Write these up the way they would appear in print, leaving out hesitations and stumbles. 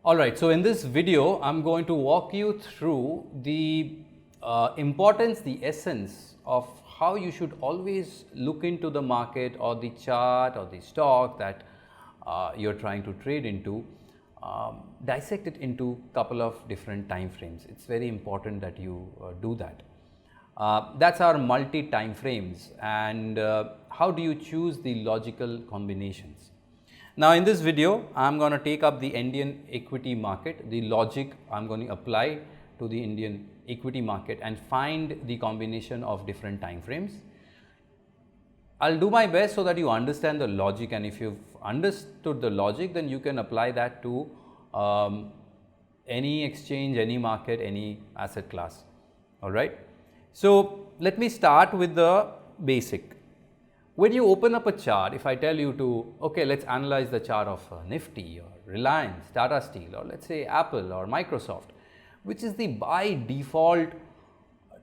Alright, so in this video, I'm going to walk you through the importance, the essence of how you should always look into the market or the chart or the stock that you're trying to trade into, dissect it into a couple of different time frames. It's very important that you do that. That's our multi-time frames, and how do you choose the logical combinations. Now in this video, I am going to take up the Indian equity market, the logic I am going to apply to the Indian equity market and find the combination of different time frames. I will do my best so that you understand the logic, and if you've understood the logic, then you can apply that to any exchange, any market, any asset class. Alright. So let me start with the basic. When you open up a chart, if I tell you to, okay, let's analyze the chart of Nifty or Reliance, Tata Steel, or let's say Apple or Microsoft, which is the by default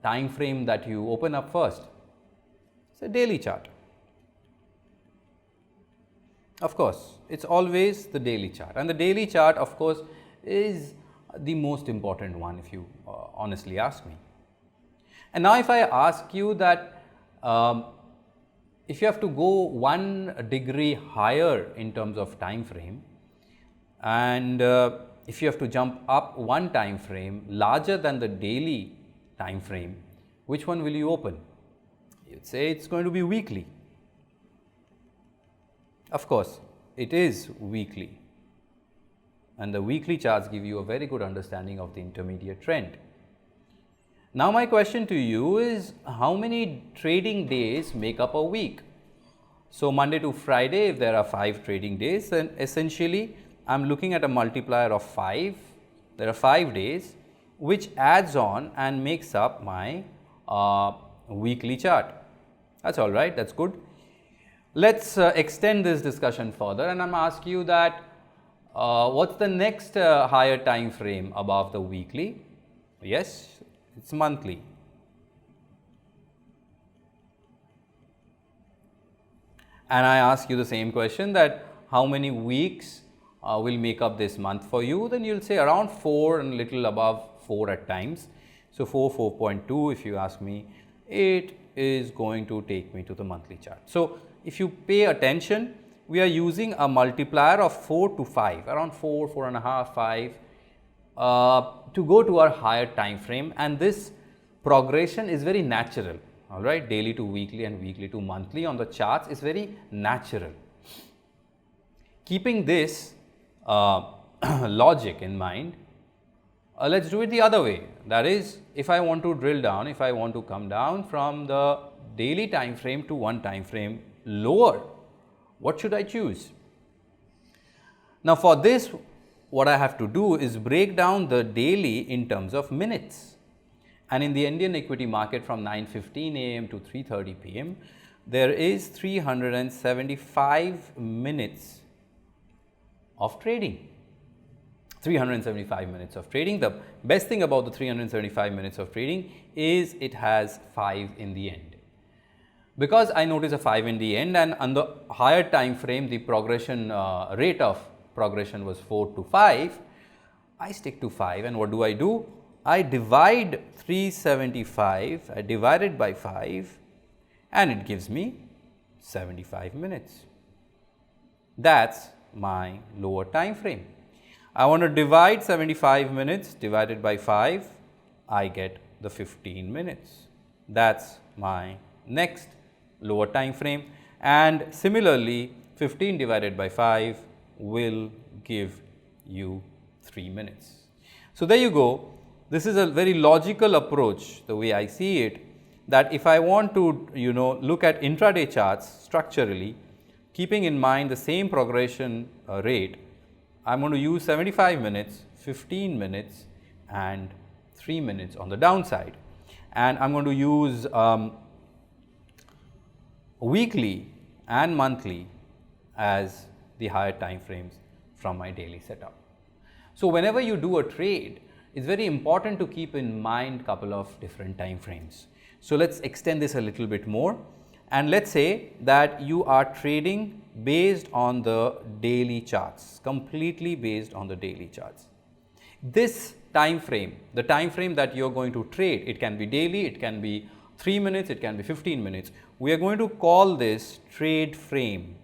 time frame that you open up first? It's a daily chart. Of course, it's always the daily chart, and the daily chart, of course, is the most important one if you honestly ask me. And now if I ask you that if you have to go 1 degree higher in terms of time frame, and if you have to jump up one time frame larger than the daily time frame, which one will you open? You'd say it's going to be weekly. Of course, it is weekly, and the weekly charts give you a very good understanding of the intermediate trend. Now my question to you is, how many trading days make up a week? So Monday to Friday, if there are 5 trading days, then essentially I am looking at a multiplier of 5. There are 5 days which adds on and makes up my weekly chart. That's all right, that's good. Let's extend this discussion further, and I'm ask you that what's the next higher time frame above the weekly? Yes, it's monthly. And I ask you the same question, that how many weeks will make up this month for you? Then you'll say around 4 and little above 4 at times. So 4.2 if you ask me, it is going to take me to the monthly chart. So if you pay attention, we are using a multiplier of 4 to 5, around 4, 4.5, 5. To go to our higher time frame, and this progression is very natural. All right, daily to weekly and weekly to monthly on the charts is very natural. Keeping this logic in mind, let's do it the other way. That is, if I want to drill down, if I want to come down from the daily time frame to one time frame lower, what should I choose? Now for this, what I have to do is break down the daily in terms of minutes. And in the Indian equity market, from 9:15 a.m. to 3:30 p.m., there is 375 minutes of trading. 375 minutes of trading. The best thing about the 375 minutes of trading is it has 5 in the end. Because I notice a 5 in the end, and on the higher time frame, the progression rate of progression was 4 to 5, I stick to 5, and what do? I divide 375, I divide it by 5, and it gives me 75 minutes. That's my lower time frame. I want to divide 75 minutes divided by 5, I get the 15 minutes. That's my next lower time frame, and similarly 15 divided by 5 will give you 3 minutes. So there you go. This is a very logical approach, the way I see it, that if I want to look at intraday charts structurally, keeping in mind the same progression rate, I am going to use 75 minutes, 15 minutes and 3 minutes on the downside, and I am going to use weekly and monthly as the higher time frames from my daily setup. So whenever you do a trade, it's very important to keep in mind a couple of different time frames. So let's extend this a little bit more, and let's say that you are trading based on the daily charts, completely based on the daily charts. This time frame, the time frame that you're going to trade, it can be daily, it can be 3 minutes, it can be 15 minutes. We are going to call this trade frame,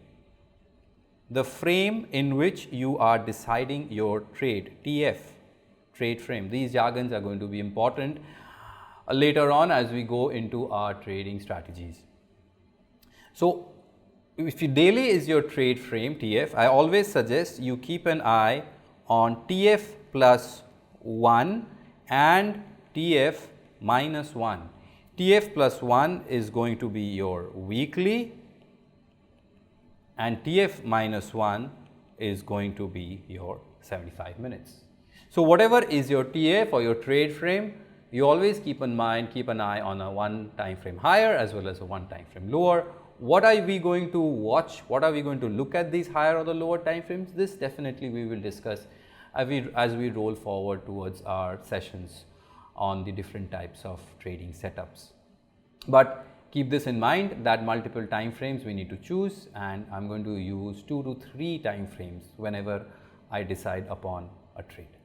the frame in which you are deciding your trade, TF, trade frame. These jargons are going to be important later on as we go into our trading strategies. So, if your daily is your trade frame, TF, I always suggest you keep an eye on TF plus 1 and TF minus 1. TF plus 1 is going to be your weekly and TF minus 1 is going to be your 75 minutes. So, whatever is your TF or your trade frame, you always keep in mind, keep an eye on a one time frame higher as well as a one time frame lower. What are we going to watch? What are we going to look at these higher or the lower time frames? This definitely we will discuss as we roll forward towards our sessions on the different types of trading setups. But keep this in mind that multiple time frames we need to choose, and I'm going to use 2 to 3 time frames whenever I decide upon a trade.